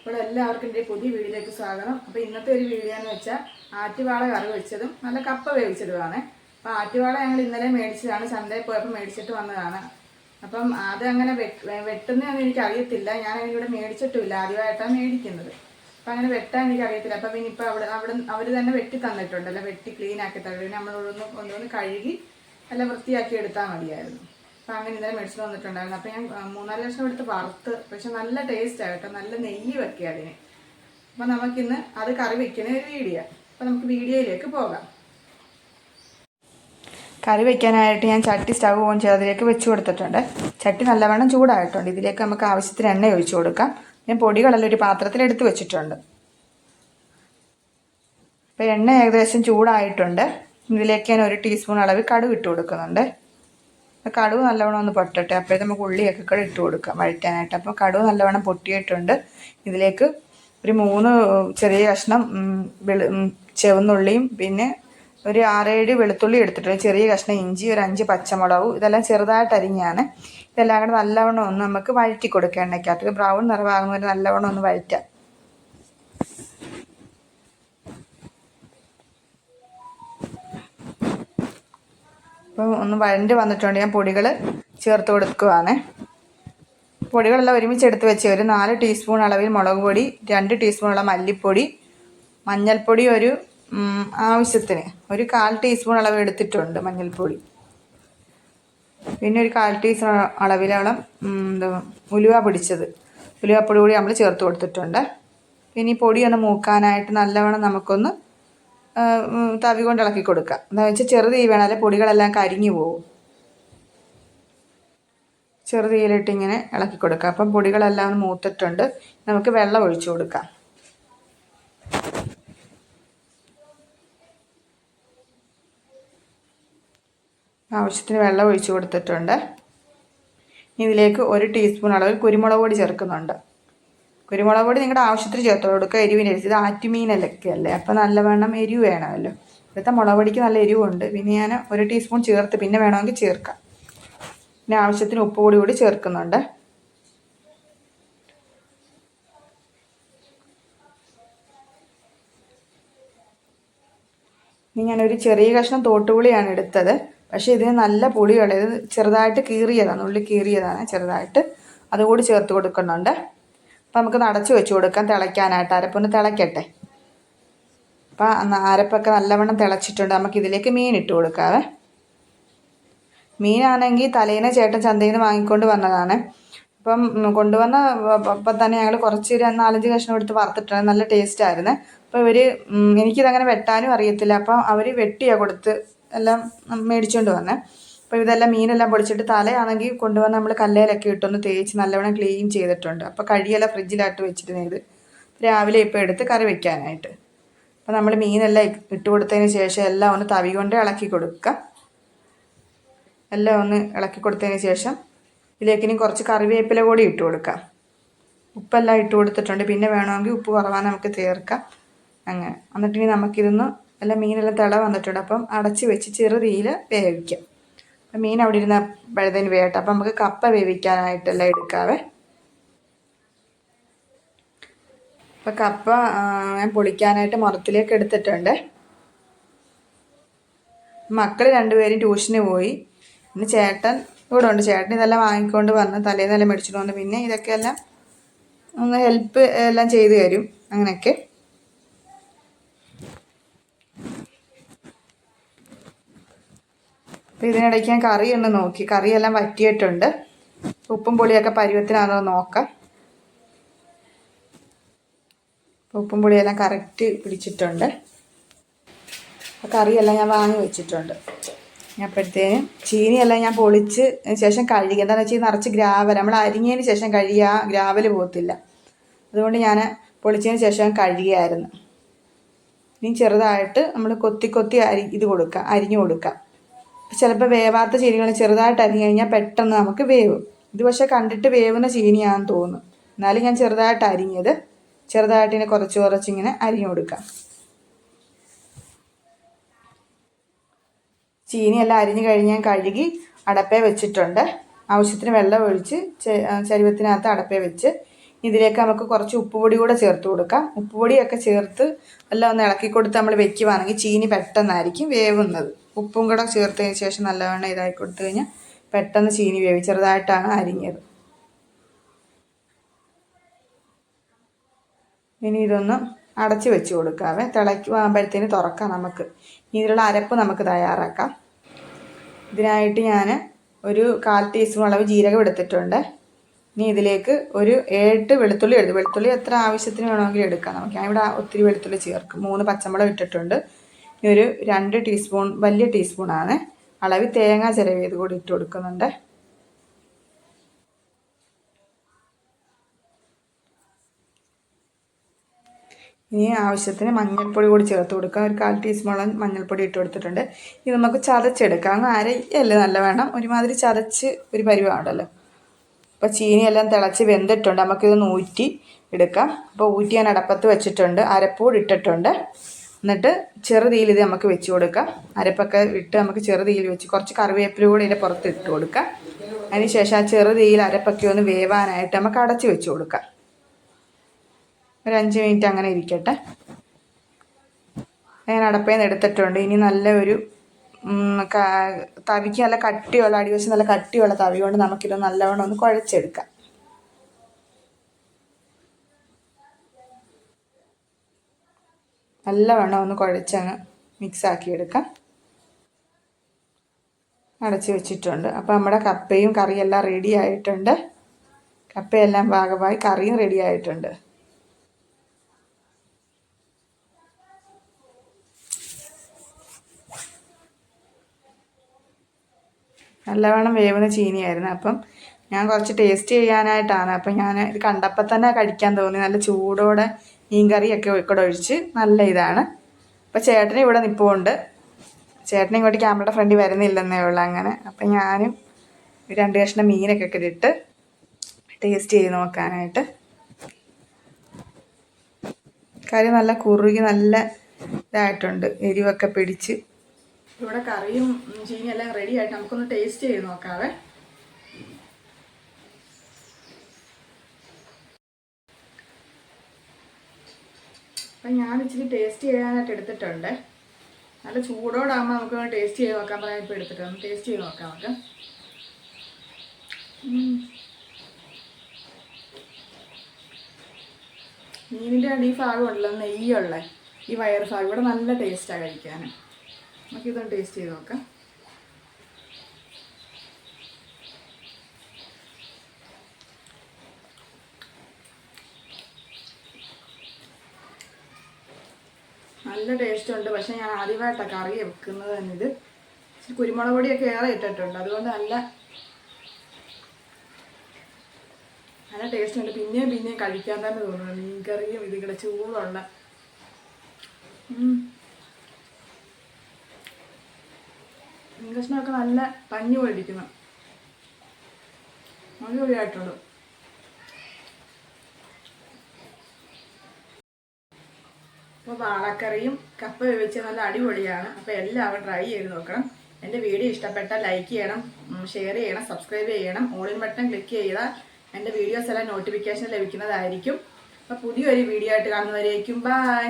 അപ്പോൾ എല്ലാവർക്കും എൻ്റെ പുതിയ വീഡിയോയിലേക്ക് സ്വാഗതം. അപ്പോൾ ഇന്നത്തെ ഒരു വീഡിയോ എന്ന് വെച്ചാൽ ആറ്റുവാള കറി വെച്ചതും നല്ല കപ്പ വേവിച്ചതുമാണ്. അപ്പോൾ ആറ്റുവാള ഞങ്ങൾ ഇന്നലെ മേടിച്ചതാണ്, ചന്തയിൽ പോയപ്പോൾ മേടിച്ചിട്ട് വന്നതാണ്. അപ്പം അത് അങ്ങനെ വെട്ടുന്നതെന്ന് എനിക്കറിയത്തില്ല, ഞാൻ ഇവിടെ മേടിച്ചിട്ടുമില്ല, ആദ്യമായിട്ടാണ് മേടിക്കുന്നത്. അപ്പം അങ്ങനെ വെട്ടാൻ എനിക്കറിയത്തില്ല. അപ്പം പിന്നെ ഇപ്പോൾ അവർ തന്നെ വെട്ടി തന്നിട്ടുണ്ടല്ലോ, വെട്ടി ക്ലീൻ ആക്കി തരുന്നത്. നമ്മളൊന്ന് കഴുകി നല്ല വൃത്തിയാക്കി എടുത്താൽ മതിയായിരുന്നു. അപ്പം അങ്ങനെ ഇന്നലെ മേടിച്ചിട്ട് വന്നിട്ടുണ്ടായിരുന്നു. അപ്പം ഞാൻ 3-4 കഷ്ണം എടുത്ത് വറുത്ത്, പക്ഷെ നല്ല ടേസ്റ്റാണ് കേട്ടോ, നല്ല നെയ്യ് വെക്കുക അതിന്. അപ്പം നമുക്കിന്ന് അത് കറി വെക്കുന്ന ഒരു വീഡിയോ. അപ്പം നമുക്ക് വീഡിയോയിലേക്ക് പോകാം. കറി വെക്കാനായിട്ട് ഞാൻ ചട്ടി സ്റ്റവ് ഓൺ ചെയ്ത് അതിലേക്ക് വെച്ച് കൊടുത്തിട്ടുണ്ട്. ചട്ടി നല്ലവണ്ണം ചൂടായിട്ടുണ്ട്. ഇതിലേക്ക് നമുക്ക് ആവശ്യത്തിന് എണ്ണ ഒഴിച്ചു കൊടുക്കാം. ഞാൻ പൊടികളെല്ലാം ഒരു പാത്രത്തിലെടുത്ത് വെച്ചിട്ടുണ്ട്. അപ്പോൾ എണ്ണ ഏകദേശം ചൂടായിട്ടുണ്ട്. ഇതിലേക്ക് ഞാൻ 1 ടീസ്പൂൺ അളവിൽ കടുക് ഇട്ട് കൊടുക്കുന്നുണ്ട്. കടുക് നല്ലവണ്ണം ഒന്ന് പൊട്ടട്ടെ, അപ്പോഴേ നമുക്ക് ഉള്ളിയൊക്കെ കൂടെ ഇട്ട് കൊടുക്കാം വഴറ്റാനായിട്ട്. അപ്പോൾ കടുക് നല്ലവണ്ണം പൊട്ടിയിട്ടുണ്ട്. ഇതിലേക്ക് ഒരു 3 ചെറിയ കഷ്ണം ചുവന്നുള്ളിയും പിന്നെ ഒരു 6-7 വെളുത്തുള്ളി എടുത്തിട്ടുണ്ട്, ചെറിയ കഷ്ണം ഇഞ്ചി, ഒരു 5 പച്ചമുളകും, ഇതെല്ലാം ചെറുതായിട്ട് അരിഞ്ഞാണ്. ഇതെല്ലാം കൂടെ നല്ലവണ്ണം ഒന്ന് നമുക്ക് വഴറ്റി കൊടുക്കാം. എണ്ണയ്ക്കകത്ത് ബ്രൗൺ നിറമാകുന്നവരെ നല്ലവണ്ണം ഒന്ന് വഴറ്റാം. അപ്പോൾ ഒന്ന് വഴണ്ട് വന്നിട്ടുണ്ട്. ഞാൻ പൊടികൾ ചേർത്ത് കൊടുക്കുകയാണ്. പൊടികളെല്ലാം ഒരുമിച്ച് എടുത്ത് വെച്ച് ഒരു 4 ടീസ്പൂൺ അളവിൽ മുളക് പൊടി, 2 ടീസ്പൂണുള്ള മല്ലിപ്പൊടി, മഞ്ഞൾപ്പൊടി ഒരു ആവശ്യത്തിന് ഒരു 1/4 ടീസ്പൂൺ അളവ് എടുത്തിട്ടുണ്ട് മഞ്ഞൾപ്പൊടി. പിന്നെ ഒരു 1/4 ടീസ്പൂൺ അളവിലോളം ഉലുവ പൊടിച്ചത്, ഉലുവപ്പൊടി കൂടി നമ്മൾ ചേർത്ത് കൊടുത്തിട്ടുണ്ട്. പിന്നെ ഈ പൊടി ഒന്ന് മൂക്കാനായിട്ട് നല്ലവണ്ണം നമുക്കൊന്ന് തവി കൊണ്ട് ഇളക്കി കൊടുക്കാം. എന്താണെന്ന് വെച്ചാൽ ചെറുതീ വേണമല്ലേ പൊടികളെല്ലാം കരിഞ്ഞു പോകും. ചെറുതീയിലിട്ട് ഇങ്ങനെ ഇളക്കി കൊടുക്കാം. അപ്പം പൊടികളെല്ലാം ഒന്ന് മൂത്തിട്ടുണ്ട്. നമുക്ക് വെള്ളം ഒഴിച്ചു കൊടുക്കാം. ആവശ്യത്തിന് വെള്ളം ഒഴിച്ചു കൊടുത്തിട്ടുണ്ട്. ഇതിലേക്ക് 1 ടീസ്പൂൺ അളവിൽ കുരുമുളക് പൊടി ചേർക്കുന്നുണ്ട്. കുരുമുളക് പൊടി നിങ്ങളുടെ ആവശ്യത്തിന് ചേർത്ത് കൊടുക്കുക, എരിവിനനുസരിച്ച്. ഇത് ആറ്റുമീനൊക്കെ അല്ലേ, അപ്പോൾ നല്ലവണ്ണം എരിവ് വേണമല്ലോ. ഇവിടുത്തെ മുളക് പൊടിക്ക് നല്ല എരിവുണ്ട്. പിന്നെ ഞാൻ 1 ടീസ്പൂൺ ചേർത്ത്, പിന്നെ വേണമെങ്കിൽ ചേർക്കാം. പിന്നെ ആവശ്യത്തിന് ഉപ്പ് കൂടി ചേർക്കുന്നുണ്ട്. ഇനി ഞാനൊരു ചെറിയ കഷ്ണം തോട്ടുപുളിയാണ് എടുത്തത്, പക്ഷേ ഇതിന് നല്ല പുളിയുള്ളത്. ഇത് ചെറുതായിട്ട് കീറിയതാണ്, ഉള്ളി കീറിയതാണ് ചെറുതായിട്ട്. അതുകൂടി ചേർത്ത് കൊടുക്കുന്നുണ്ട്. അപ്പോൾ നമുക്കൊന്ന് അടച്ച് വെച്ച് കൊടുക്കാം തിളയ്ക്കാനായിട്ട്. അരപ്പൊന്ന് തിളയ്ക്കട്ടെ. അപ്പോൾ അരപ്പൊക്കെ നല്ലവണ്ണം തിളച്ചിട്ടുണ്ട്. നമുക്കിതിലേക്ക് മീൻ ഇട്ട് കൊടുക്കാവേ. മീനാണെങ്കിൽ തലേന്ന് ചേട്ടൻ ചന്തയിൽ നിന്ന് വാങ്ങിക്കൊണ്ട് വന്നതാണ്. അപ്പം കൊണ്ടുവന്ന അപ്പം തന്നെ ഞങ്ങൾ കുറച്ച് ഒരു 4-5 കഷ്ണം എടുത്ത് വറുത്തിട്ടുണ്ട്. നല്ല ടേസ്റ്റായിരുന്നു. അപ്പോൾ എനിക്കിതങ്ങനെ വെട്ടാനും അറിയത്തില്ല. അപ്പം അവർ വെട്ടിയാണ് കൊടുത്ത് എല്ലാം മേടിച്ചുകൊണ്ട് വന്നേ. അപ്പോൾ ഇതെല്ലാം മീനെല്ലാം പൊടിച്ചിട്ട് തലയാണെങ്കിൽ കൊണ്ടുവന്ന് നമ്മൾ കല്ലേലൊക്കെ ഇട്ടൊന്ന് തേച്ച് നല്ലവണ്ണം ക്ലീൻ ചെയ്തിട്ടുണ്ട്. അപ്പോൾ കഴിയെല്ലാം ഫ്രിഡ്ജിലായിട്ട് വെച്ചിരുന്നു. ഇത് രാവിലെ ഇപ്പോൾ എടുത്ത് കറി വയ്ക്കാനായിട്ട്. അപ്പോൾ നമ്മൾ മീനെല്ലാം ഇട്ട് കൊടുത്തതിന് ശേഷം എല്ലാം ഒന്ന് തവി കൊണ്ട് ഇളക്കി കൊടുക്കുക. എല്ലാം ഒന്ന് ഇളക്കി കൊടുത്തതിന് ശേഷം ഇതിലേക്ക് ഇനി കുറച്ച് കറിവേപ്പില കൂടി ഇട്ട് കൊടുക്കാം. ഉപ്പെല്ലാം ഇട്ട് കൊടുത്തിട്ടുണ്ട്. പിന്നെ വേണമെങ്കിൽ ഉപ്പ് കുറവാൻ നമുക്ക് ചേർക്കാം. അങ്ങനെ എന്നിട്ടിനി നമുക്കിതൊന്ന് എല്ലാം മീനെല്ലാം തിള വന്നിട്ടുണ്ട്. അപ്പം അടച്ച് വെച്ച് ചെറുതീയിൽ വേവിക്കാം. അപ്പം മീൻ അവിടെ ഇരുന്ന പഴുതന് വേവട്ടെ. അപ്പം നമുക്ക് കപ്പ വേവിക്കാനായിട്ടെല്ലാം എടുക്കാവേ. അപ്പം കപ്പ ഞാൻ പൊളിക്കാനായിട്ട് മുറത്തിലേക്ക് എടുത്തിട്ടുണ്ട്. മക്കൾ 2 പേരും ട്യൂഷന് പോയി. പിന്നെ ചേട്ടൻ ഇവിടെ ഉണ്ട്. ചേട്ടൻ ഇതെല്ലാം വാങ്ങിക്കൊണ്ട് വന്ന് തലേന്നെല്ലാം മേടിച്ചിട്ട് വന്ന് പിന്നെ ഇതൊക്കെ എല്ലാം ഒന്ന് ഹെൽപ്പ് എല്ലാം ചെയ്തു തരും. അങ്ങനെയൊക്കെ അപ്പോൾ ഇതിനിടയ്ക്ക് ഞാൻ കറി ഒന്ന് നോക്കി. കറിയെല്ലാം വറ്റിയിട്ടുണ്ട്. ഉപ്പും പുളിയൊക്കെ പരുവത്തിനാണോ നോക്കാം. ഉപ്പും പുളിയെല്ലാം കറക്റ്റ് പിടിച്ചിട്ടുണ്ട്. അപ്പോൾ കറിയെല്ലാം ഞാൻ വാങ്ങി വെച്ചിട്ടുണ്ട്. അപ്പോഴത്തേനും ചീനിയെല്ലാം ഞാൻ പൊളിച്ച് ശേഷം കഴുകി. എന്താണെന്ന് വെച്ചാൽ നിറച്ച് ഗ്രാവൽ, നമ്മൾ അരിഞ്ഞതിന് ശേഷം കഴുകിയ ഗ്രാവൽ പോകത്തില്ല. അതുകൊണ്ട് ഞാൻ പൊളിച്ചതിന് ശേഷം കഴുകിയായിരുന്നു. ഇനി ചെറുതായിട്ട് നമ്മൾ കൊത്തി അരിഞ്ഞു കൊടുക്കാം. ചിലപ്പോൾ വേവാത്ത ചീനികൾ ചെറുതായിട്ട് അരിഞ്ഞു കഴിഞ്ഞാൽ പെട്ടെന്ന് നമുക്ക് വേവും. ഇത് പക്ഷേ കണ്ടിട്ട് വേവുന്ന ചീനിയാണെന്ന് തോന്നുന്നു. എന്നാലും ഞാൻ ചെറുതായിട്ട് അരിഞ്ഞത്, ചെറുതായിട്ട് ഇങ്ങനെ കുറച്ചിങ്ങനെ അരിഞ്ഞു കൊടുക്കാം. ചീനിയെല്ലാം അരിഞ്ഞു കഴിഞ്ഞ് ഞാൻ കഴുകി അടപ്പേ വെച്ചിട്ടുണ്ട്. ആവശ്യത്തിന് വെള്ളം ഒഴിച്ച് ചരുവത്തിനകത്ത് അടപ്പേ വെച്ച് ഇതിലേക്ക് നമുക്ക് കുറച്ച് ഉപ്പുപൊടി കൂടെ ചേർത്ത് കൊടുക്കാം. ഉപ്പുപൊടിയൊക്കെ ചേർത്ത് എല്ലാം ഒന്ന് ഇളക്കി കൊടുത്ത് നമ്മൾ വെക്കുവാണെങ്കിൽ ചീനി പെട്ടെന്നായിരിക്കും വേവുന്നത്. ഉപ്പും കൂടെ ചേർത്തതിന് ശേഷം നല്ലവണ്ണം ഇതാക്കി കൊടുത്തു കഴിഞ്ഞാൽ പെട്ടെന്ന് ചീനി വേവി. ചെറുതായിട്ടാണ് അരിഞ്ഞത്. ഇനി ഇതൊന്ന് അടച്ച് വെച്ച് കൊടുക്കാവേ. തിളയ്ക്കുമ്പോഴത്തേന് തുറക്കാം. നമുക്ക് ഇതിലുള്ള അരപ്പ് നമുക്ക് തയ്യാറാക്കാം. ഇതിനായിട്ട് ഞാൻ ഒരു 1/4 ടീസ്പൂൺ അളവ് ജീരകം എടുത്തിട്ടുണ്ട്. ഇനി ഇതിലേക്ക് ഒരു 7 വെളുത്തുള്ളി എടുത്തു. വെളുത്തുള്ളി എത്ര ആവശ്യത്തിന് വേണമെങ്കിലും എടുക്കാം നമുക്ക്. ഞാനിവിടെ ഒത്തിരി വെളുത്തുള്ളി ചേർക്കും. 3 പച്ചമുളക് ഇട്ടിട്ടുണ്ട്. ഇനി ഒരു 2 ടീസ്പൂൺ വലിയ ടീസ്പൂണാണ് അളവിൽ തേങ്ങ ചിരവിയത് കൂടി ഇട്ട് കൊടുക്കുന്നുണ്ട്. ഇനി ആവശ്യത്തിന് മഞ്ഞൾപ്പൊടി കൂടി ചേർത്ത് കൊടുക്കാം. ഒരു 1/4 ടീസ്പൂൺ മഞ്ഞൾപ്പൊടി ഇട്ട് കൊടുത്തിട്ടുണ്ട്. ഇത് നമുക്ക് ചതച്ചെടുക്കാം. അങ്ങ് അരയല്ലേ നല്ല വേണം. ഒരുമാതിരി ചതച്ച് ഒരു പരിവാണല്ലോ. അപ്പോൾ ചീനിയെല്ലാം തിളച്ച് വെന്തിട്ടുണ്ട്. നമുക്കിതൊന്ന് ഊറ്റി എടുക്കാം. അപ്പോൾ ഊറ്റി ഞാൻ അടപ്പത്ത് വെച്ചിട്ടുണ്ട്. അരപ്പൂടി ഇട്ടിട്ടുണ്ട്. എന്നിട്ട് ചെറുതീയിൽ ഇത് നമുക്ക് വെച്ച് കൊടുക്കാം. അരപ്പൊക്കെ ഇട്ട് നമുക്ക് ചെറുതീയിൽ വെച്ച് കുറച്ച് കറിവേപ്പില കൂടി ഇതിൻ്റെ പുറത്ത് ഇട്ട് കൊടുക്കാം. അതിന് ശേഷം ആ ചെറുതീയിൽ അരപ്പൊക്കെ ഒന്ന് വേവാനായിട്ട് നമുക്ക് അടച്ച് വെച്ച് കൊടുക്കാം. ഒരു 5 മിനിറ്റ് അങ്ങനെ ഇരിക്കട്ടെ. ഞാൻ അടപ്പയിൽ നിന്ന് എടുത്തിട്ടുണ്ട്. ഇനി നല്ല ഒരു തവിക്ക് നല്ല കട്ടിയുള്ള അടിവശം നല്ല കട്ടിയുള്ള തവി കൊണ്ട് നമുക്കിത് നല്ലവണ്ണം ഒന്ന് കുഴച്ചെടുക്കാം. നല്ലവണ്ണം ഒന്ന് കുഴച്ചങ്ങ് മിക്സാക്കി എടുക്കാം. അടച്ച് വെച്ചിട്ടുണ്ട്. അപ്പോൾ നമ്മുടെ കപ്പയും കറിയെല്ലാം റെഡി ആയിട്ടുണ്ട്. കപ്പയെല്ലാം പാകമായി കറിയും റെഡി ആയിട്ടുണ്ട്. നല്ലവണ്ണം വേവുന്ന ചീനിയായിരുന്നു. അപ്പം ഞാൻ കുറച്ച് ടേസ്റ്റ് ചെയ്യാനായിട്ടാണ്. അപ്പം ഞാൻ ഇത് കണ്ടപ്പോൾ തന്നെ കഴിക്കാൻ തോന്നി. നല്ല ചൂടോടെ മീൻ കറിയൊക്കെ കൂടെ ഒഴിച്ച് നല്ല ഇതാണ്. അപ്പോൾ ചേട്ടന് ഇവിടെ നിൽപ്പുണ്ട്. ചേട്ടൻ ഇങ്ങോട്ട് ക്യാമറയുടെ ഫ്രണ്ടിൽ വരുന്നില്ലെന്നേ ഉള്ളൂ അങ്ങനെ. അപ്പം ഞാനും 2 കഷ്ണം മീനൊക്കെ ഇട്ട് ടേസ്റ്റ് ചെയ്ത് നോക്കാനായിട്ട്. കറി നല്ല കുറുകി നല്ല ഇതായിട്ടുണ്ട്. എരിവൊക്കെ പിടിച്ച്. ഇവിടെ കറിയും ചീനിയെല്ലാം റെഡി ആയിട്ട് നമുക്കൊന്ന് ടേസ്റ്റ് ചെയ്ത് നോക്കാവേ. അപ്പം ഞാൻ ഇച്ചിരി ടേസ്റ്റ് ചെയ്യാനായിട്ട് എടുത്തിട്ടുണ്ട്. നല്ല ചൂടോടാകുമ്പോൾ നമുക്ക് ടേസ്റ്റ് ചെയ്ത് നോക്കാൻ പറയാൻ ഇപ്പോൾ എടുത്തിട്ടുണ്ട്. ഒന്ന് ടേസ്റ്റ് ചെയ്ത് നോക്കാം നമുക്ക്. മീനിൻ്റെ ഈ ഭാഗം ഉണ്ടല്ലോ നെയ്യുള്ള ഈ വയറ് ഭാഗം ഇവിടെ നല്ല ടേസ്റ്റാണ് കഴിക്കാൻ. നമുക്കിതൊന്ന് ടേസ്റ്റ് ചെയ്ത് നോക്കാം. നല്ല ടേസ്റ്റ് ഉണ്ട്. പക്ഷേ ഞാൻ ആദ്യമായിട്ടാണ് കറി വെക്കുന്നത് തന്നെ. ഇത് കുരുമുളക് പൊടിയൊക്കെ ഏറെ ഇട്ടിട്ടുണ്ട്. അതുകൊണ്ട് നല്ല ടേസ്റ്റ് ഉണ്ട്. പിന്നെയും കഴിക്കാൻ തന്നെ തോന്നുന്നു. മീൻ കറിയും ഇതിവിടെ ചൂടുള്ള മീൻ കഷ്ണമൊക്കെ നല്ല പഞ്ഞു പോയിരിക്കുന്നു. അടിപൊളിയായിട്ടുള്ളൂ. അപ്പോൾ വാളക്കറിയും കപ്പ വേവിച്ച് നല്ല അടിപൊളിയാണ്. അപ്പോൾ എല്ലാവരും ട്രൈ ചെയ്ത് നോക്കണം. എൻ്റെ വീഡിയോ ഇഷ്ടപ്പെട്ടാൽ ലൈക്ക് ചെയ്യണം, ഷെയർ ചെയ്യണം, സബ്സ്ക്രൈബ് ചെയ്യണം. ഓൾ ബട്ടൺ ക്ലിക്ക് ചെയ്താൽ എൻ്റെ വീഡിയോസ് എല്ലാം നോട്ടിഫിക്കേഷൻ ലഭിക്കുന്നതായിരിക്കും. അപ്പോൾ പുതിയൊരു വീഡിയോ ആയിട്ട് കാണുന്നവരേക്കും ബൈ.